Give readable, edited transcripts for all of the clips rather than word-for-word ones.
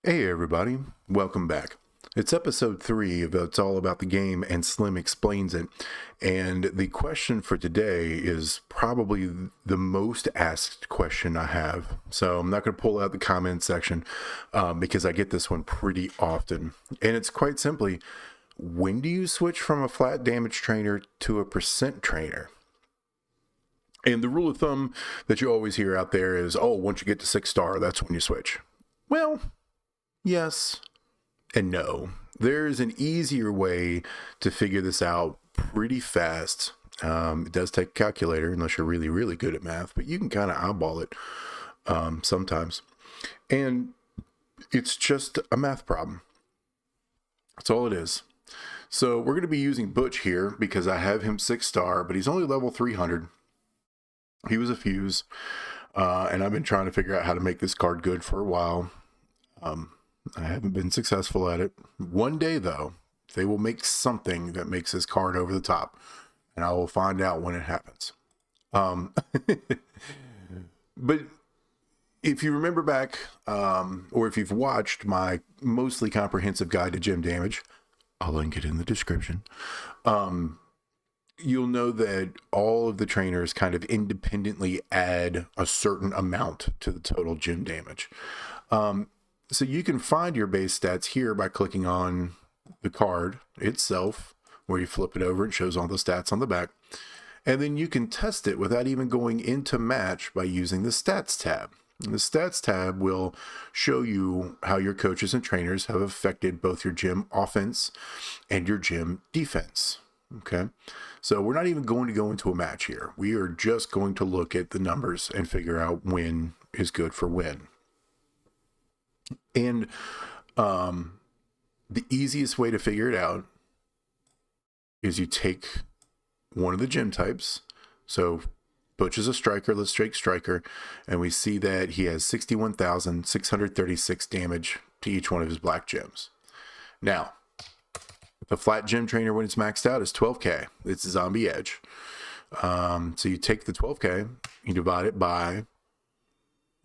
Hey everybody, welcome back. It's episode 3 of It's All About the Game and Slim Explains It. And the question for today is probably the most asked question I have. So I'm not going to pull out the comment section because I get this one pretty often. And it's quite simply, when do you switch from a flat damage trainer to a percent trainer? And the rule of thumb that you always hear out there is, oh, once you get to 6-star, that's when you switch. Well, yes and no. There's an easier way to figure this out pretty fast. It does take a calculator unless you're really, really good at math, but you can kind of eyeball it sometimes. And it's just a math problem. That's all it is. So we're going to be using Butch here because I have him 6-star, but he's only level 300. He was a fuse, and I've been trying to figure out how to make this card good for a while. I haven't been successful at it. One day, though, they will make something that makes this card over the top, and I will find out when it happens. But if you remember back, or if you've watched my mostly comprehensive guide to gym damage, I'll link it in the description. You'll know that all of the trainers kind of independently add a certain amount to the total gym damage. So you can find your base stats here by clicking on the card itself, where you flip it over and shows all the stats on the back. And then you can test it without even going into match by using the stats tab. And the stats tab will show you how your coaches and trainers have affected both your gym offense and your gym defense. Okay, so we're not even going to go into a match here. We are just going to look at the numbers and figure out when is good for when. And the easiest way to figure it out is you take one of the gym types. So Butch is a striker. Let's take striker. And we see that he has 61,636 damage to each one of his black gems. Now, the flat gym trainer, when it's maxed out, is 12K. It's Zombie Edge. So you take the 12K, you divide it by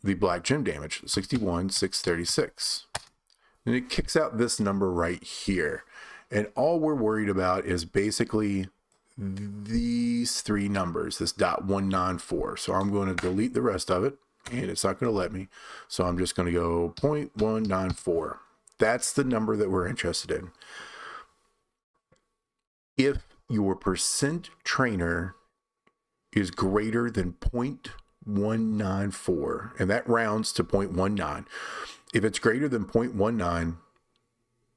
the black gym damage, 61,636. And it kicks out this number right here. And all we're worried about is basically these three numbers, this .194. So I'm going to delete the rest of it, and it's not going to let me. So I'm just going to go 0.194. That's the number that we're interested in. If your percent trainer is greater than 0.194, and that rounds to 0.19. If it's greater than 0.19,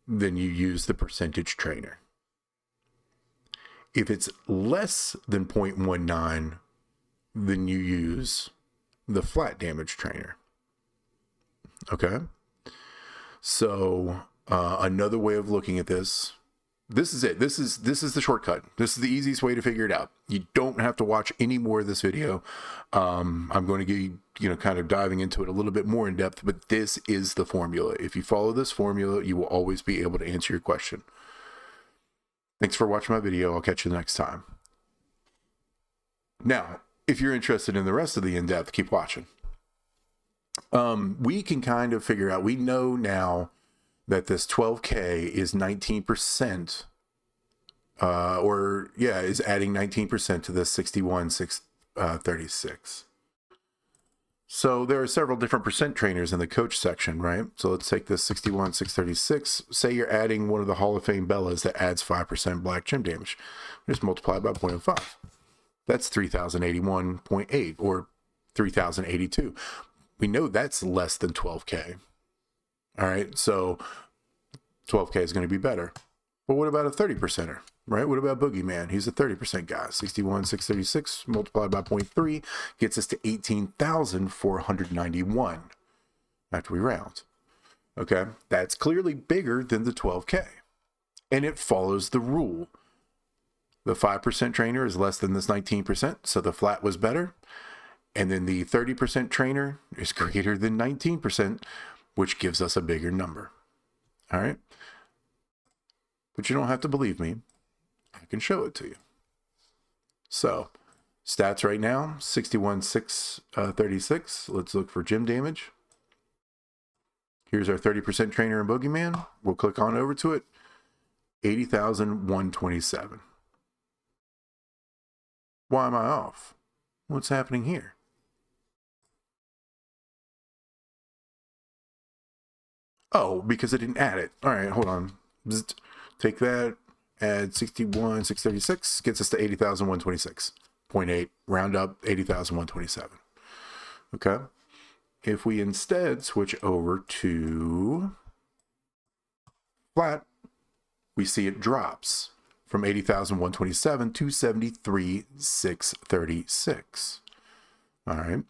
then you use the percentage trainer. If it's less than 0.19, then you use the flat damage trainer. Okay? So another way of looking at this is it. This is the shortcut. This is the easiest way to figure it out. You don't have to watch any more of this video. I'm going to get, kind of diving into it a little bit more in depth, but this is the formula. If you follow this formula, you will always be able to answer your question. Thanks for watching my video. I'll catch you next time. Now, if you're interested in the rest of the in-depth, keep watching. We can kind of figure out, we know now that this 12K is 19%, is adding 19% to this 61,636. So there are several different percent trainers in the coach section, right? So let's take this 61,636. Say you're adding one of the Hall of Fame Bellas that adds 5% black gym damage. Just multiply by 0.05. That's 3,081.8 or 3,082. We know that's less than 12K. All right, so 12K is going to be better. But what about a 30%er, right? What about Boogeyman? He's a 30% guy. 61,636 multiplied by 0.3 gets us to 18,491 after we round. Okay, that's clearly bigger than the 12K. And it follows the rule. The 5% trainer is less than this 19%, so the flat was better. And then the 30% trainer is greater than 19%, which gives us a bigger number. All right. But you don't have to believe me. I can show it to you. So stats right now, 61,636. Let's look for gym damage. Here's our 30% trainer and boogeyman. We'll click on over to it. 80,127. Why am I off? What's happening here? Oh, because I didn't add it. All right, hold on. Bzzt. Take that, add 61,636, gets us to 80,126.8. Round up 80,127. Okay. If we instead switch over to flat, we see it drops from 80,127 to 73,636. All right.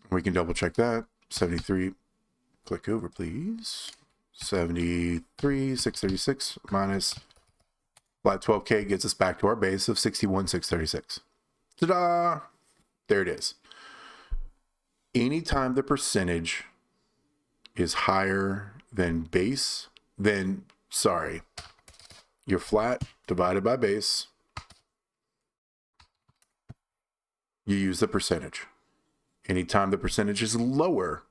We can double check that. 73. Click over, please. 73,636 minus flat 12K gets us back to our base of 61,636. Ta-da! There it is. Anytime the percentage is higher than base, then, sorry, your flat divided by base, you use the percentage. Anytime the percentage is lower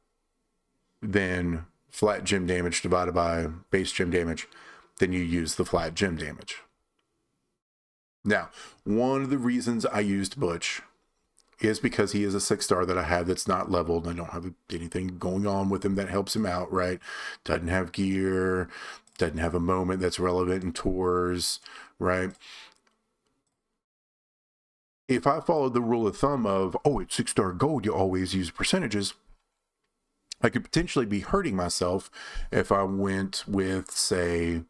than flat gem damage divided by base gem damage, then you use the flat gem damage. Now, one of the reasons I used Butch is because he is a 6-star that I have that's not leveled. I don't have anything going on with him that helps him out, right? Doesn't have gear, doesn't have a moment that's relevant in tours, right? If I followed the rule of thumb of, oh, it's 6-star gold, you always use percentages, I could potentially be hurting myself if I went with, say,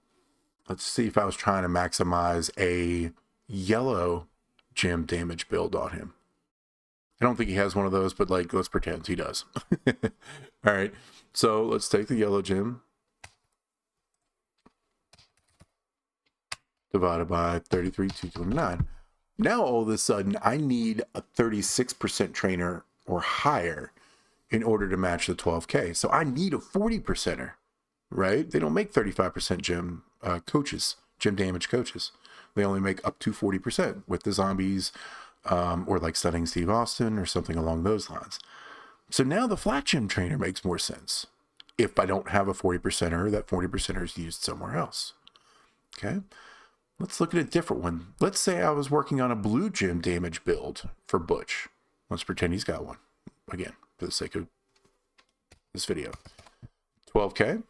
let's see if I was trying to maximize a yellow gem damage build on him. I don't think he has one of those, but like, let's pretend he does. All right, so let's take the yellow gem divided by 33,229. Now, all of a sudden, I need a 36% trainer or higher in order to match the 12K. So I need a 40%er, right? They don't make 35% gem coaches, gem damage coaches. They only make up to 40% with the zombies, or like stunning Steve Austin or something along those lines. So now the flat gem trainer makes more sense if I don't have a 40%er, that 40%er is used somewhere else. Okay. Let's look at a different one. Let's say I was working on a blue gem damage build for Butch. Let's pretend he's got one. Again, for the sake of this video. 12K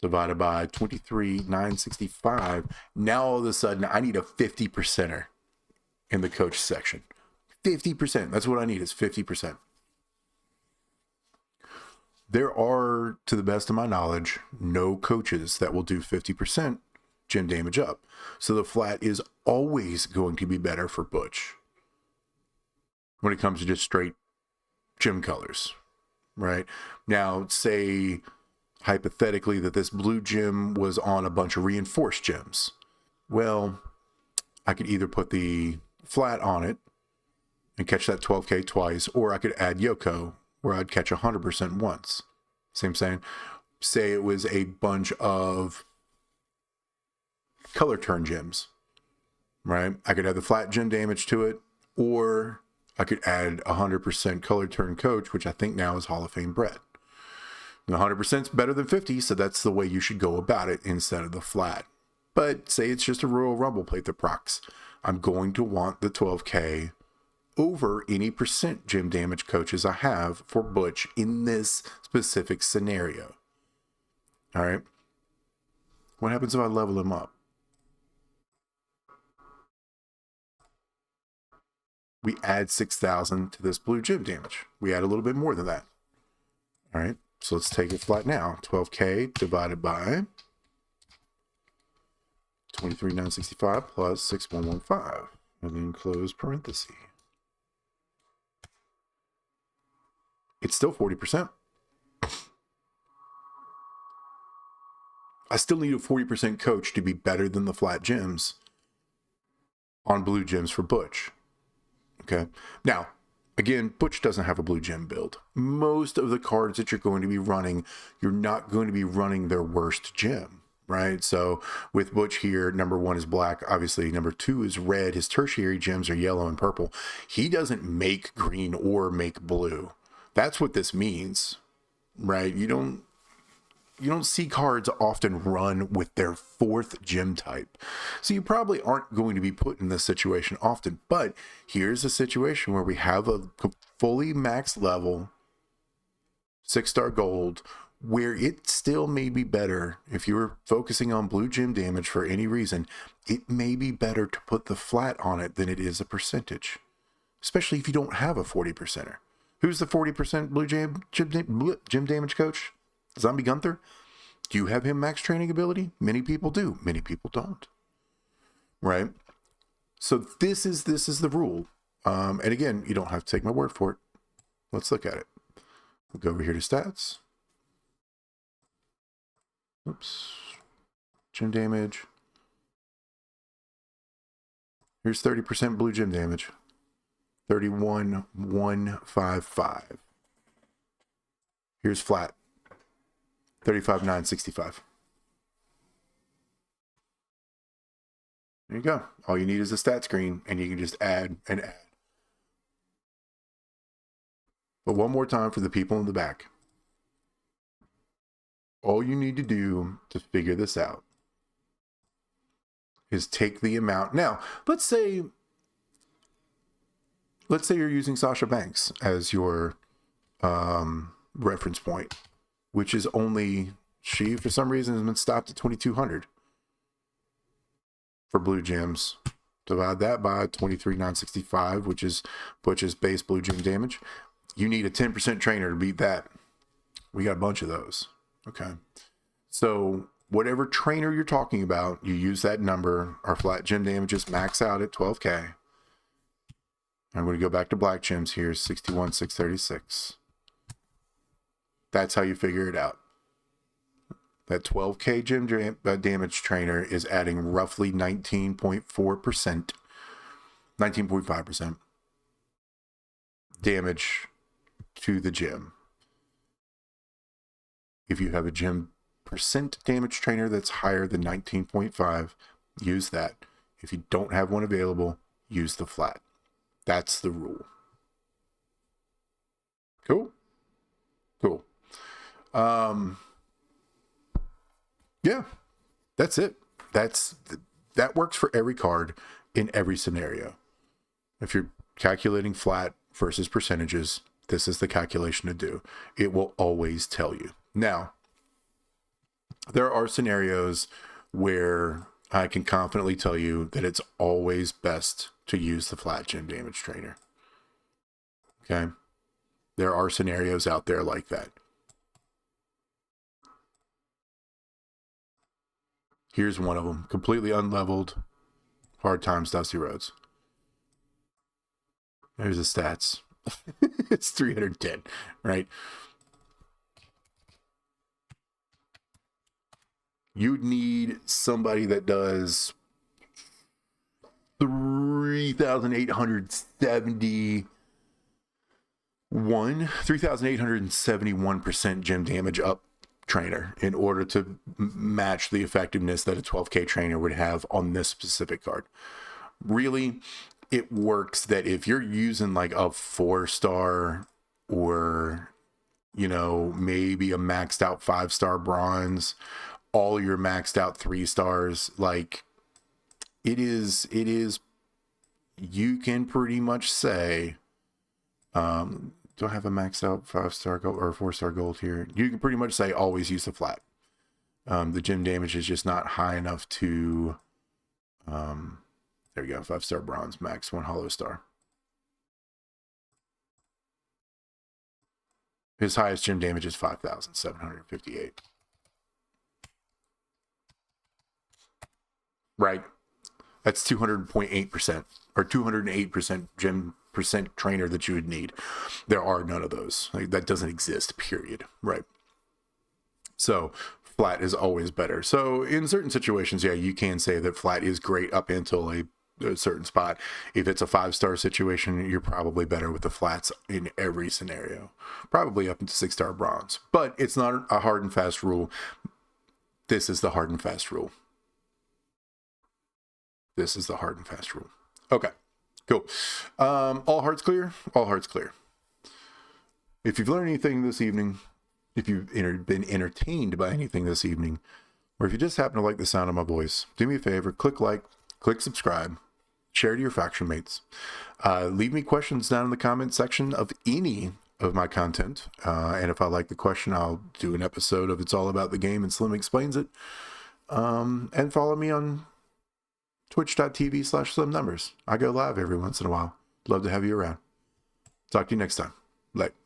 divided by 23,965. Now all of a sudden I need a 50%er in the coach section. 50%. That's what I need is 50%. There are, to the best of my knowledge, no coaches that will do 50% gem damage up. So the flat is always going to be better for Butch when it comes to just straight gem colors, right? Now, say hypothetically that this blue gem was on a bunch of reinforced gems. Well, I could either put the flat on it and catch that 12K twice, or I could add Yoko where I'd catch 100% once. See what I'm saying? Say it was a bunch of color turn gems, right? I could add the flat gem damage to it, or I could add 100% color turn coach, which I think now is Hall of Fame bred. And 100% is better than 50, so that's the way you should go about it instead of the flat. But say it's just a Royal Rumble plate that procs. I'm going to want the 12K over any percent gem damage coaches I have for Butch in this specific scenario. All right. What happens if I level him up? We add 6,000 to this blue gem damage. We add a little bit more than that. All right. So let's take it flat now. 12K divided by 23,965 plus 6,115. And then close parenthesis. It's still 40%. I still need a 40% coach to be better than the flat gems on blue gems for Butch. Okay. Now, again, Butch doesn't have a blue gem build. Most of the cards that you're going to be running, you're not going to be running their worst gem, right? So with Butch here, number 1 is black. Obviously, number 2 is red. His tertiary gems are yellow and purple. He doesn't make green or make blue. That's what this means, right? You don't see cards often run with their 4th gym type. So you probably aren't going to be put in this situation often. But here's a situation where we have a fully max level 6-star gold, where it still may be better, if you're focusing on blue gym damage for any reason, it may be better to put the flat on it than it is a percentage. Especially if you don't have a 40%er. Who's the 40% blue gym damage coach? Zombie Gunther? Do you have him max training ability? Many people do. Many people don't. Right? So this is the rule. And again, you don't have to take my word for it. Let's look at it. We'll go over here to stats. Oops. Gym damage. Here's 30% blue gym damage. 31,155. Here's flat. 35,965. There you go. All you need is a stat screen, and you can just add and add. But one more time for the people in the back. All you need to do to figure this out is take the amount. Now, let's say you're using Sasha Banks as your reference point, which is only, she for some reason has been stopped at 2,200 for blue gems. Divide that by 23,965, which is base blue gem damage. You need a 10% trainer to beat that. We got a bunch of those. Okay. So whatever trainer you're talking about, you use that number. Our flat gem damages max out at 12K. I'm going to go back to black gems here, 61,636. That's how you figure it out. That 12K gem damage trainer is adding roughly 19.4%, 19.5% damage to the gem. If you have a gem percent damage trainer that's higher than 19.5, use that. If you don't have one available, use the flat. That's the rule. Cool. Yeah, that's it. That works for every card in every scenario. If you're calculating flat versus percentages, this is the calculation to do. It will always tell you. Now, there are scenarios where I can confidently tell you that it's always best to use the flat gem damage trainer. Okay? There are scenarios out there like that. Here's one of them. Completely unleveled. Hard times, dusty roads. There's the stats. It's 310, right? You'd need somebody that does 3,871% gem damage up trainer in order to match the effectiveness that a 12K trainer would have on this specific card. Really, it works that if you're using like a 4-star or, you know, maybe a maxed out 5-star bronze, all your maxed out 3 stars, like it is, you can pretty much say, do I have a maxed out 5-star gold or 4-star gold here? You can pretty much say always use the flat. The gem damage is just not high enough to, there we go, 5-star bronze, max 1 hollow star. His highest gem damage is 5,758. Right. That's 200.8% or 208% gem percent trainer that you would need. There are none of those. Like, that doesn't exist, period. Right. So flat is always better. So in certain situations, yeah, you can say that flat is great up until a certain spot. If it's a 5-star situation, you're probably better with the flats in every scenario, probably up into 6-star bronze, but it's not a hard and fast rule. This is the hard and fast rule. This is the hard and fast rule. Okay, cool. All hearts clear? All hearts clear. If you've learned anything this evening, if you've been entertained by anything this evening, or if you just happen to like the sound of my voice, do me a favor, click like, click subscribe, share to your faction mates. Leave me questions down in the comment section of any of my content. And if I like the question, I'll do an episode of It's All About the Game and Slim Explains It. And follow me on twitch.tv/slimnumbers. I go live every once in a while. Love to have you around. Talk to you next time. Bye.